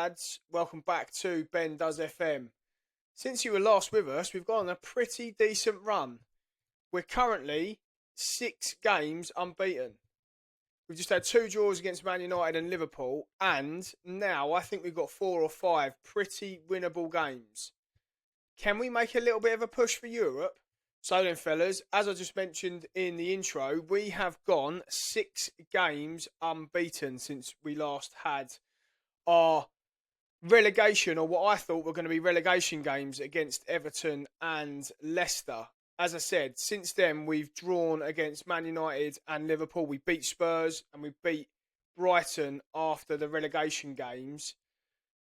lads. Welcome back to Ben Does FM. Since you were last with us, we've gone on a pretty decent run. We're currently 6 games unbeaten. We've just had 2 draws against Man United and Liverpool, and now I think we've got 4 or 5 pretty winnable games. Can we make a little bit of a push for Europe? So then, fellas, as I just mentioned in the intro, we have gone 6 games unbeaten since we last had our relegation, or what I thought were going to be relegation games against Everton and Leicester. As I said, since then we've drawn against Man United and Liverpool. We beat Spurs and we beat Brighton after the relegation games.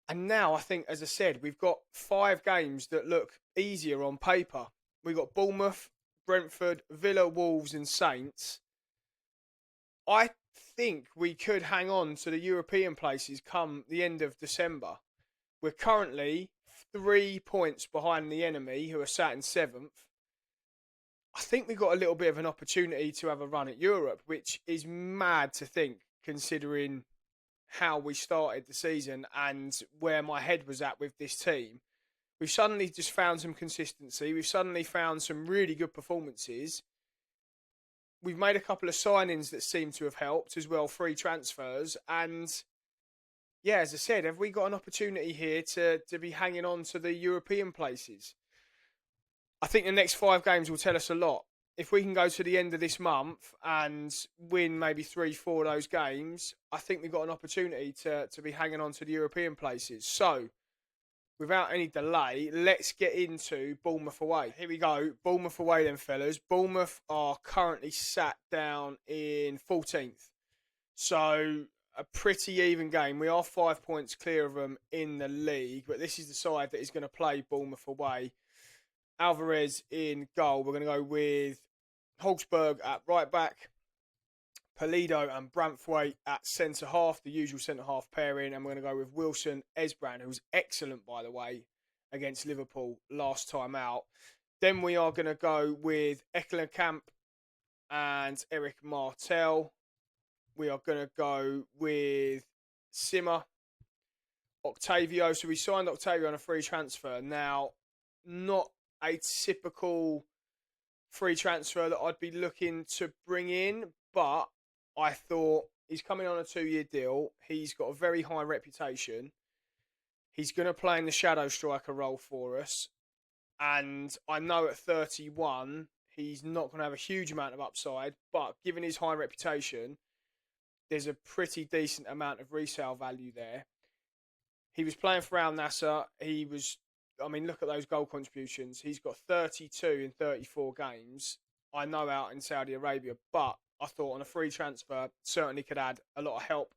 And now I think, as I said, we've got 5 games that look easier on paper. We've got Bournemouth, Brentford, Villa, Wolves and Saints. I think we could hang on to the European places come the end of December. We're currently 3 points behind the enemy, who are sat in 7th. I think we've got a little bit of an opportunity to have a run at Europe, which is mad to think, considering how we started the season and where my head was at with this team. We've suddenly just found some consistency. We've suddenly found some really good performances. We've made a couple of signings that seem to have helped as well, free transfers. And yeah, as I said, have we got an opportunity here to be hanging on to the European places? I think the next 5 games will tell us a lot. If we can go to the end of this month and win maybe 3-4 of those games, I think we've got an opportunity to be hanging on to the European places. So, without any delay, let's get into Bournemouth away. Here we go. Bournemouth away then, fellas. Bournemouth are currently sat down in 14th. So, a pretty even game. We are 5 points clear of them in the league, but this is the side that is going to play Bournemouth away. Alvarez in goal. We're going to go with Hogberg at right back, Pulido and Branthwaite at centre half, the usual centre half pairing, and we're going to go with Wilson Esbrand, who's excellent, by the way, against Liverpool last time out. Then we are going to go with Ekkelenkamp and Eric Martel. We are going to go with Simmer, Octavio. So we signed Octavio on a free transfer. Now, not a typical free transfer that I'd be looking to bring in, but I thought he's coming on a 2-year deal. He's got a very high reputation. He's going to play in the shadow striker role for us. And I know at 31, he's not going to have a huge amount of upside, but given his high reputation, there's a pretty decent amount of resale value there. He was playing for Al Nassr. Look at those goal contributions. He's got 32 in 34 games. I know out in Saudi Arabia, but I thought on a free transfer, certainly could add a lot of help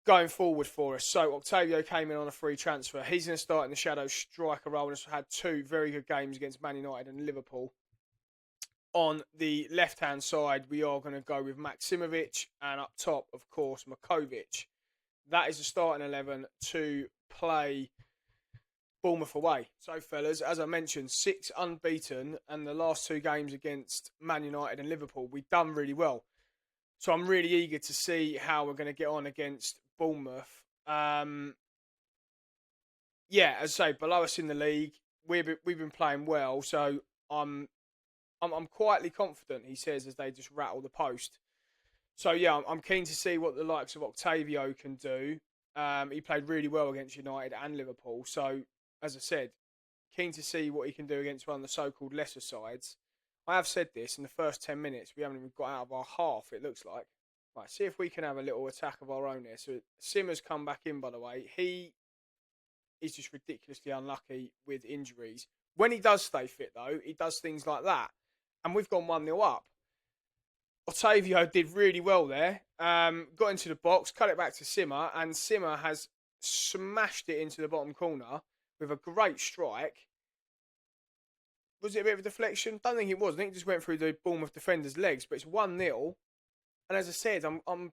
going forward for us. So Octavio came in on a free transfer. He's going to start in the shadow striker role and has had 2 very good games against Man United and Liverpool. On the left-hand side, we are going to go with Maksimovic, and up top, of course, Makovic. That is the starting 11 to play Bournemouth away. So, fellas, as I mentioned, 6 unbeaten, and the last 2 games against Man United and Liverpool, we've done really well. So I'm really eager to see how we're going to get on against Bournemouth. As I say, below us in the league, we've been playing well, so I'm quietly confident, he says, as they just rattle the post. So, yeah, I'm keen to see what the likes of Octavio can do. He played really well against United and Liverpool, so as I said, keen to see what he can do against one of the so-called lesser sides. I have said this, in the first 10 minutes, we haven't even got out of our half, it looks like. Right, see if we can have a little attack of our own here. So Simmer's come back in, by the way. He is just ridiculously unlucky with injuries. When he does stay fit, though, he does things like that. And we've gone 1-0 up. Octavio did really well there. Got into the box, cut it back to Simmer, and Simmer has smashed it into the bottom corner with a great strike. Was it a bit of a deflection? Don't think it was. I think it just went through the Bournemouth defender's legs, but it's 1-0. And as I said, I'm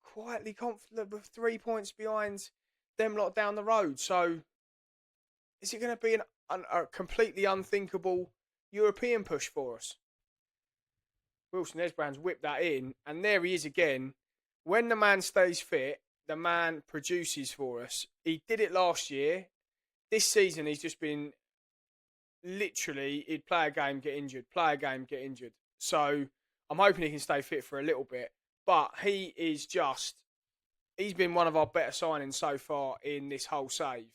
quietly confident with 3 points behind them lot down the road. So is it going to be a completely unthinkable European push for us? Wilson Esbrand's whipped that in, and there he is again. When the man stays fit, the man produces for us. He did it last year. This season, he's just been literally, he'd play a game, get injured, play a game, get injured. So I'm hoping he can stay fit for a little bit. But he's been one of our better signings so far in this whole save.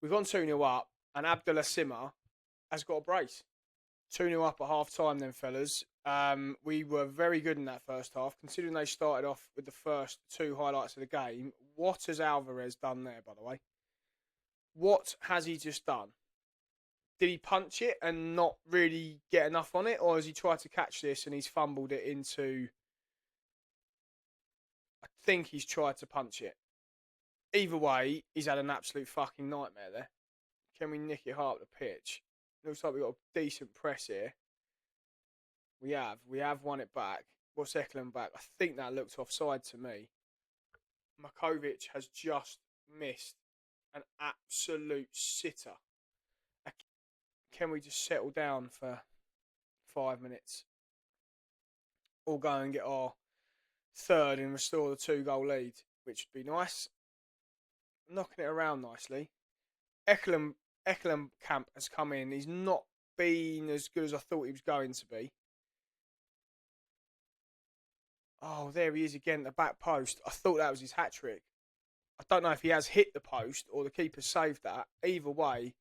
We've gone 2-0 up, and Abdullah Simmer has got a brace. 2-0 up at half time, then, fellas. We were very good in that first half, considering they started off with the first two highlights of the game. What has Alvarez done there, by the way? What has he just done? Did he punch it and not really get enough on it? Or has he tried to catch this and he's fumbled it into... I think he's tried to punch it. Either way, he's had an absolute fucking nightmare there. Can we nick it hard up the pitch? Looks like we've got a decent press here. We have won it back. What's Eklund back? I think that looked offside to me. Makovic has just missed an absolute sitter. Can we just settle down for 5 minutes? Or go and get our third and restore the 2-goal lead, which would be nice. Knocking it around nicely. Eklund Camp has come in. He's not been as good as I thought he was going to be. Oh, there he is again at the back post. I thought that was his hat-trick. I don't know if he has hit the post or the keeper saved that. Either way,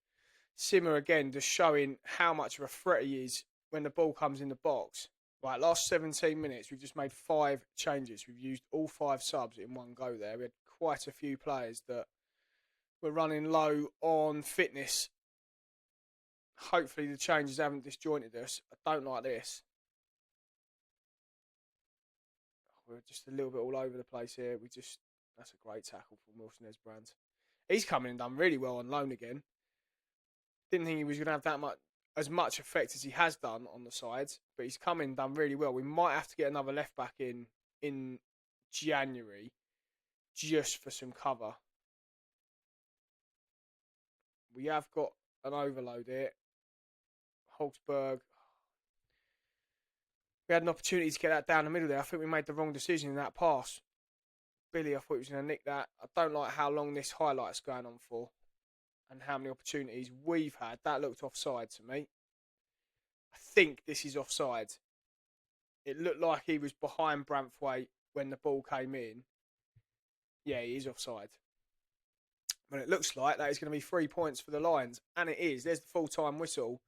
Simmer again just showing how much of a threat he is when the ball comes in the box. Right, last 17 minutes, we've just made 5 changes. We've used all 5 subs in one go there. We had quite a few players that were running low on fitness. Hopefully the changes haven't disjointed us. I don't like this. We're just a little bit all over the place here. That's a great tackle from Wilson Esbrand. He's coming and done really well on loan again. Didn't think he was going to have as much effect as he has done on the sides, but he's come in and done really well. We might have to get another left back in January just for some cover. We have got an overload here. Holzberg. We had an opportunity to get that down the middle there. I think we made the wrong decision in that pass. Billy, I thought he was going to nick that. I don't like how long this highlight's going on for and how many opportunities we've had. That looked offside to me. I think this is offside. It looked like he was behind Brentford when the ball came in. Yeah, he is offside. But it looks like that is going to be 3 points for the Lions. And it is. There's the full-time whistle.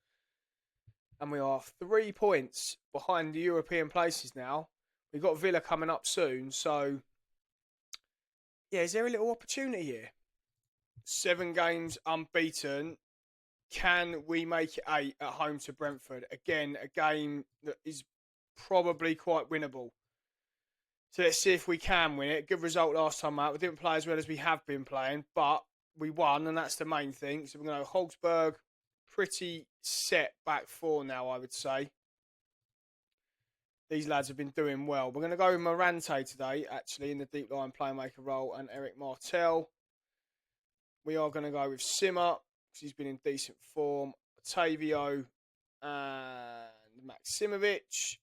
And we are 3 points behind the European places now. We've got Villa coming up soon. So, yeah, is there a little opportunity here? 7 games unbeaten. Can we make it 8 at home to Brentford? Again, a game that is probably quite winnable. So let's see if we can win it. Good result last time out. We didn't play as well as we have been playing, but we won, and that's the main thing. So we're going to go Holzberg. Pretty set back 4 now, I would say. These lads have been doing well. We're going to go with Morante today, actually, in the deep line playmaker role, and Eric Martel. We are going to go with Simmer, because he's been in decent form. Otavio and Maksimovic.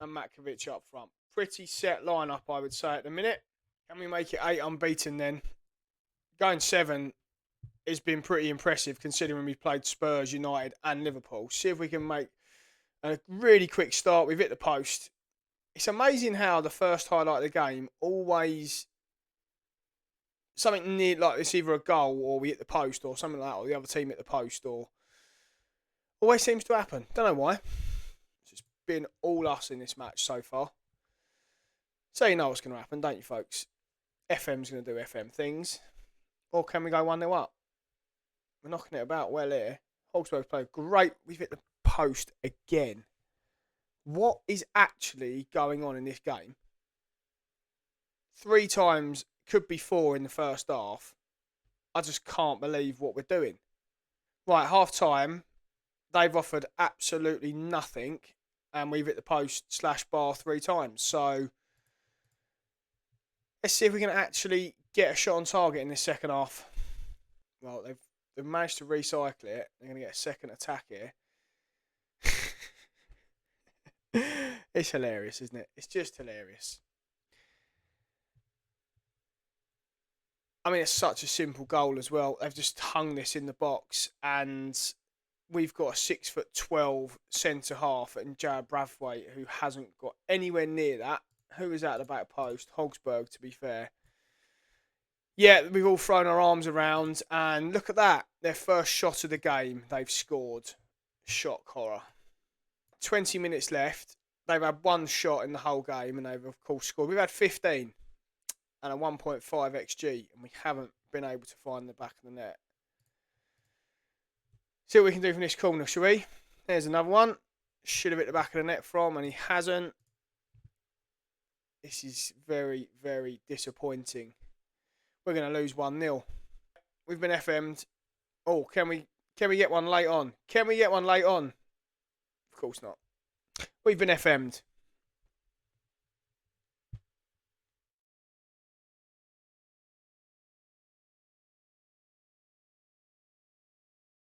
And Matkovic up front. Pretty set lineup, I would say, at the minute. Can we make it 8 unbeaten then? Going 7 has been pretty impressive, considering we've played Spurs, United and Liverpool. See if we can make a really quick start. We've hit the post. It's amazing how the first highlight of the game always... something near, like it's either a goal or we hit the post or something like that, or the other team hit the post, or... always seems to happen. Don't know why. It's been all us in this match so far. So you know what's going to happen, don't you, folks? FM's going to do FM things. Or can we go 1-0 up? We're knocking it about well here. Holzberg's played great. We've hit the post again. What is actually going on in this game? 3 times, could be 4 in the first half. I just can't believe what we're doing. Right, half time. They've offered absolutely nothing. And we've hit the post / bar 3 times. So let's see if we can actually get a shot on target in this second half. Well, they've managed to recycle it. They're going to get a second attack here. It's hilarious, isn't it? It's just hilarious. I mean, it's such a simple goal as well. They've just hung this in the box, and we've got a 6'12" centre half in Jared Brathwaite who hasn't got anywhere near that. Who is at the back post? Hogsberg, to be fair. Yeah, we've all thrown our arms around, and look at that. Their first shot of the game, they've scored. Shock horror. 20 minutes left. They've had one shot in the whole game, and they've, of course, scored. We've had 15 and a 1.5 XG, and we haven't been able to find the back of the net. See what we can do from this corner, shall we? There's another one. Should have hit the back of the net from, and he hasn't. This is very, very disappointing. We're going to lose 1-0. We've been FM'd. Oh, can we get one late on? Can we get one late on? Of course not. We've been FM'd.